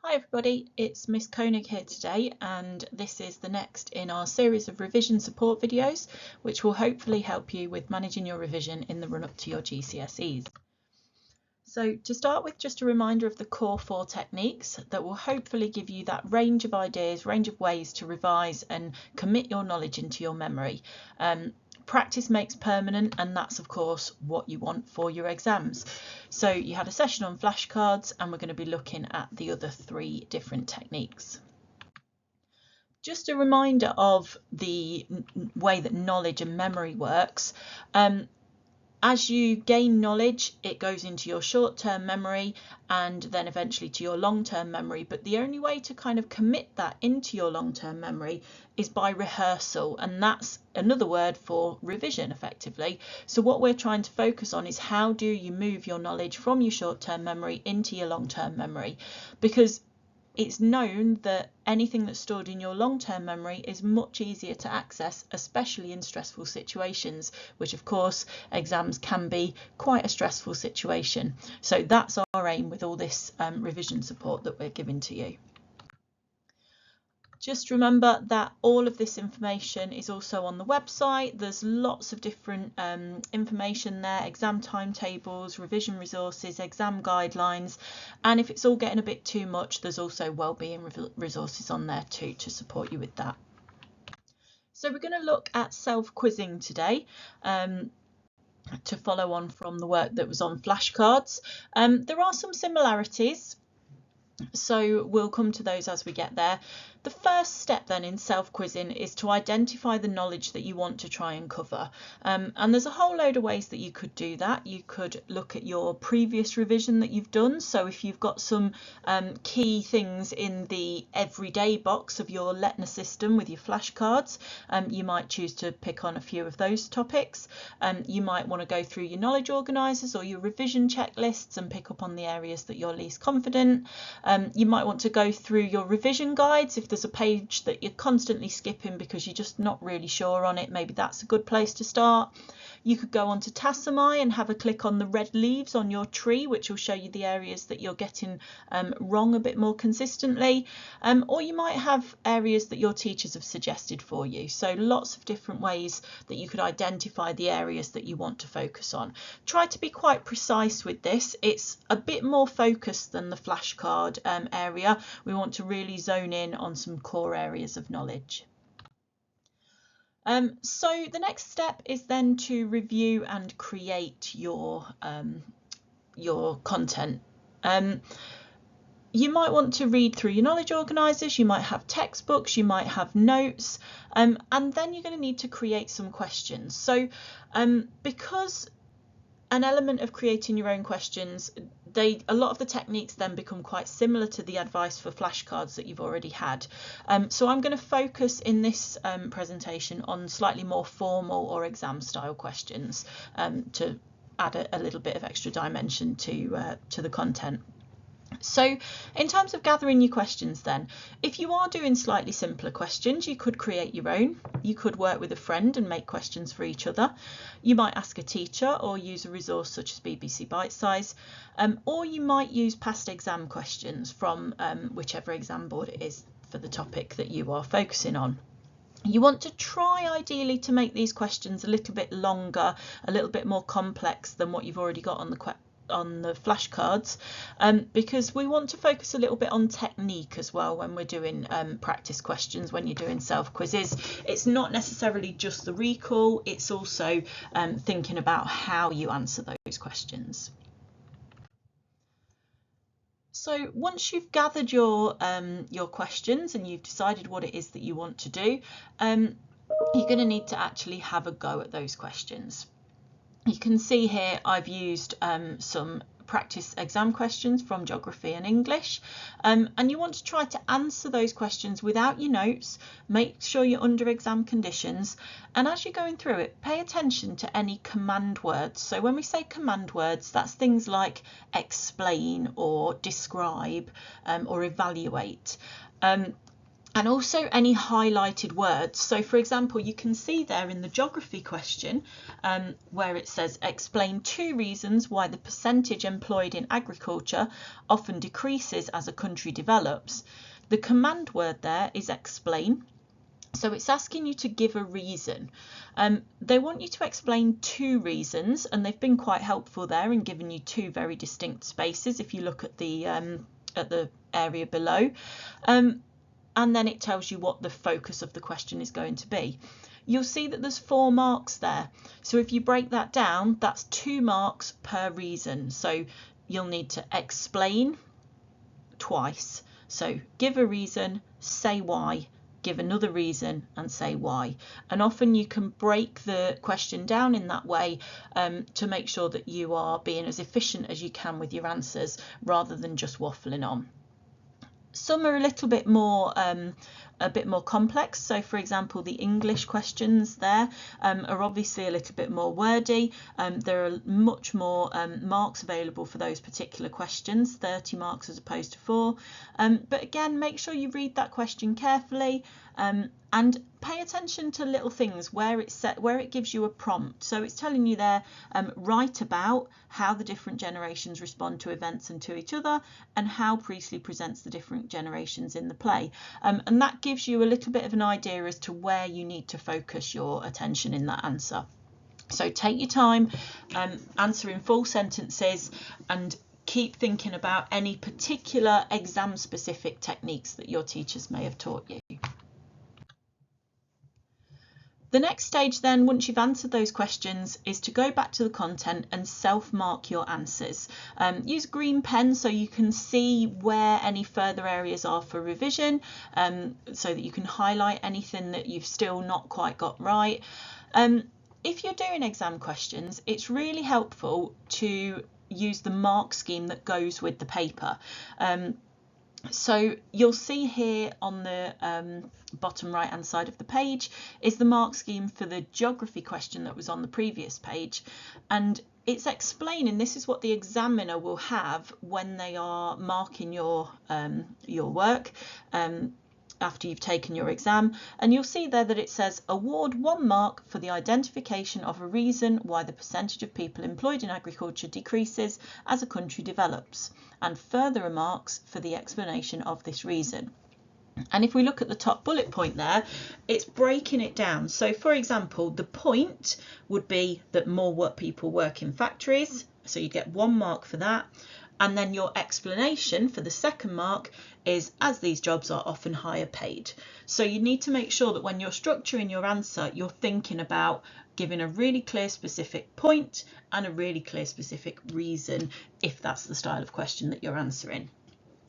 Hi everybody, it's Miss Koenig here today, and this is the next in our series of revision support videos which will hopefully help you with managing your revision in the run up to your GCSEs. So to start with, just a reminder of the core 4 techniques that will hopefully give you that range of ideas, range of ways to revise and commit your knowledge into your memory. Practice makes permanent, and that's of course what you want for your exams. So you had a session on flashcards, and we're going to be looking at the other 3 different techniques. Just a reminder of the way that knowledge and memory works. As you gain knowledge, it goes into your short-term memory and then eventually to your long-term memory. But the only way to kind of commit that into your long-term memory is by rehearsal, and that's another word for revision effectively. So what we're trying to focus on is how do you move your knowledge from your short-term memory into your long-term memory, because it's known that anything that's stored in your long-term memory is much easier to access, especially in stressful situations, which of course exams can be quite a stressful situation. So that's our aim with all this revision support that we're giving to you. Just remember that all of this information is also on the website. There's lots of different information there: exam timetables, revision resources, exam guidelines, and if it's all getting a bit too much, there's also wellbeing resources on there too to support you with that. So we're going to look at self-quizzing today. To follow on from the work that was on flashcards. There are some similarities, so we'll come to those as we get there. The first step then in self-quizzing is to identify the knowledge that you want to try and cover. And there's a whole load of ways that you could do that. You could look at your previous revision that you've done. So if you've got some key things in the everyday box of your Letna system with your flashcards, you might choose to pick on a few of those topics. You might want to go through your knowledge organisers or your revision checklists and pick up on the areas that you're least confident. You might want to go through your revision guides. If there's a page that you're constantly skipping because you're just not really sure on it, maybe that's a good place to start. You could go on to Tassami and have a click on the red leaves on your tree, which will show you the areas that you're getting wrong a bit more consistently. Or you might have areas that your teachers have suggested for you. So lots of different ways that you could identify the areas that you want to focus on. Try to be quite precise with this. It's a bit more focused than the flashcard area. We want to really zone in on some core areas of knowledge. So the next step is then to review and create your content. You might want to read through your knowledge organisers, you might have textbooks, you might have notes, and then you're going to need to create some questions. So because an element of creating your own questions, a lot of the techniques then become quite similar to the advice for flashcards that you've already had. So I'm going to focus in this presentation on slightly more formal or exam style questions to add a little bit of extra dimension to the content. So in terms of gathering your questions then, if you are doing slightly simpler questions, you could create your own. You could work with a friend and make questions for each other. You might ask a teacher or use a resource such as BBC Bitesize, or you might use past exam questions from whichever exam board it is for the topic that you are focusing on. You want to try ideally to make these questions a little bit longer, a little bit more complex than what you've already got on the flashcards, because we want to focus a little bit on technique as well when we're doing practice questions. When you're doing self-quizzes, it's not necessarily just the recall, it's also thinking about how you answer those questions. So once you've gathered your questions and you've decided what it is that you want to do, you're going to need to actually have a go at those questions. You can see here I've used some practice exam questions from geography and English, and you want to try to answer those questions without your notes. Make sure you're under exam conditions, and as you're going through it, pay attention to any command words. So when we say command words, that's things like explain or describe or evaluate. and also any highlighted words. So for example, you can see there in the geography question where it says explain 2 reasons why the percentage employed in agriculture often decreases as a country develops. The command word there is explain. So it's asking you to give a reason. They want you to explain 2 reasons, and they've been quite helpful there in giving you 2 very distinct spaces if you look at the area below. And then it tells you what the focus of the question is going to be. You'll see that there's 4 marks there. So if you break that down, that's 2 marks per reason. So you'll need to explain twice. So give a reason, say why, give another reason and say why. And often you can break the question down in that way to make sure that you are being as efficient as you can with your answers rather than just waffling on. Some are a little bit more complex. So for example, the English questions there are obviously a little bit more wordy. There are much more marks available for those particular questions, 30 marks as opposed to 4. But again, make sure you read that question carefully and pay attention to little things where it gives you a prompt. So it's telling you there, write about how the different generations respond to events and to each other, and how Priestley presents the different generations in the play. And that gives you a little bit of an idea as to where you need to focus your attention in that answer. So take your time, answer in full sentences, and keep thinking about any particular exam specific techniques that your teachers may have taught you. The next stage then, once you've answered those questions, is to go back to the content and self-mark your answers. Use green pen so you can see where any further areas are for revision, so that you can highlight anything that you've still not quite got right. If you're doing exam questions, it's really helpful to use the mark scheme that goes with the paper. So you'll see here on the bottom right hand side of the page is the mark scheme for the geography question that was on the previous page, and it's explaining this is what the examiner will have when they are marking your work after you've taken your exam. And you'll see there that it says award 1 mark for the identification of a reason why the percentage of people employed in agriculture decreases as a country develops, and further marks for the explanation of this reason. And if we look at the top bullet point there, it's breaking it down. So for example, the point would be that more people work in factories, so you get 1 mark for that. And then your explanation for the 2nd mark is as these jobs are often higher paid. So you need to make sure that when you're structuring your answer, you're thinking about giving a really clear specific point and a really clear specific reason, if that's the style of question that you're answering.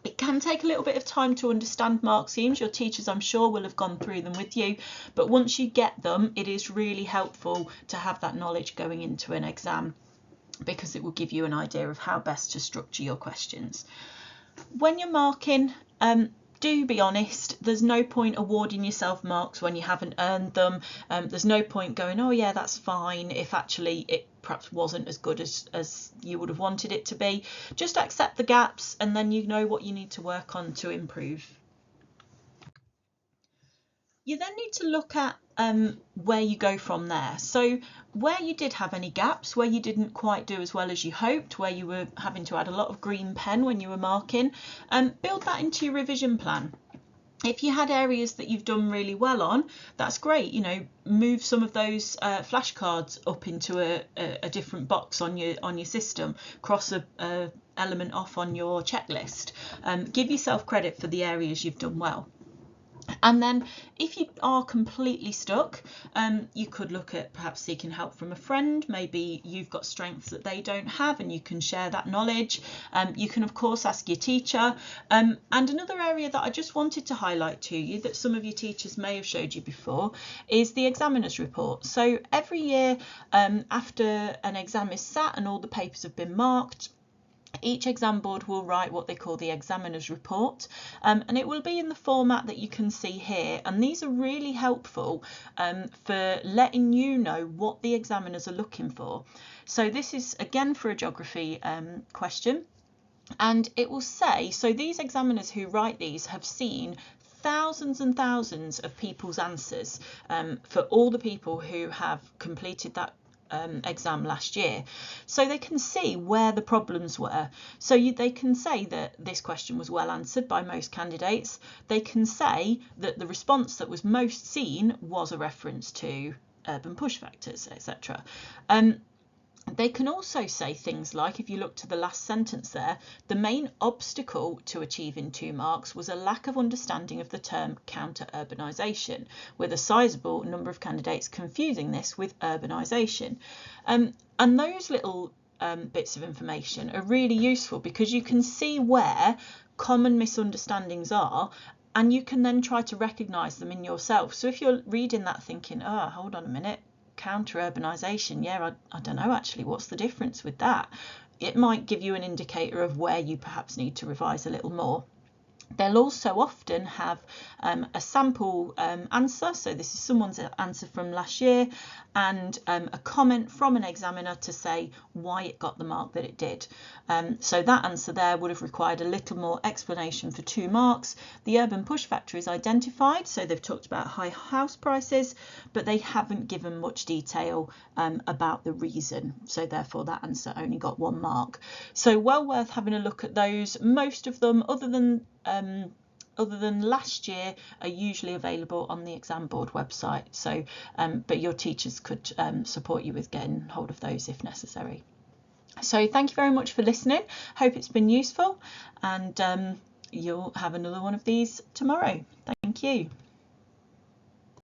It can take a little bit of time to understand mark schemes. Your teachers, I'm sure, will have gone through them with you, but once you get them, it is really helpful to have that knowledge going into an exam, because it will give you an idea of how best to structure your questions. When you're marking, do be honest. There's no point awarding yourself marks when you haven't earned them. There's no point going, oh yeah, that's fine, if actually it perhaps wasn't as good as you would have wanted it to be. Just accept the gaps, and then you know what you need to work on to improve. You then need to look at where you go from there. So where you did have any gaps, where you didn't quite do as well as you hoped, where you were having to add a lot of green pen when you were marking, build that into your revision plan. If you had areas that you've done really well on, that's great. You know, move some of those flashcards up into a different box on your system, cross a element off on your checklist. Give yourself credit for the areas you've done well. And then if you are completely stuck, you could look at perhaps seeking help from a friend. Maybe you've got strengths that they don't have and you can share that knowledge. You can of course ask your teacher. And another area that I just wanted to highlight to you that some of your teachers may have showed you before is the examiner's report. So every year after an exam is sat and all the papers have been marked, each exam board will write what they call the examiner's report, and it will be in the format that you can see here, and these are really helpful for letting you know what the examiners are looking for. So this is again for a geography question, and it will say, so these examiners who write these have seen thousands and thousands of people's answers for all the people who have completed that exam last year, so they can see where the problems were. So they can say that this question was well answered by most candidates. They can say that the response that was most seen was a reference to urban push factors, etc. They can also say things like, if you look to the last sentence there, the main obstacle to achieving 2 marks was a lack of understanding of the term counter-urbanisation, with a sizable number of candidates confusing this with urbanisation. And those little bits of information are really useful because you can see where common misunderstandings are, and you can then try to recognise them in yourself. So if you're reading that thinking, oh, hold on a minute, counter-urbanisation, yeah, I don't know actually what's the difference with that, it might give you an indicator of where you perhaps need to revise a little more. They'll also often have a sample answer, so this is someone's answer from last year, and a comment from an examiner to say why it got the mark that it did. So that answer there would have required a little more explanation for 2 marks. The urban push factor is identified, so they've talked about high house prices, but they haven't given much detail about the reason, so therefore that answer only got 1 mark. So well worth having a look at those. Most of them, other than last year, are usually available on the exam board website, so but your teachers could support you with getting hold of those if necessary. So thank you very much for listening. Hope it's been useful, and you'll have another one of these tomorrow. Thank you.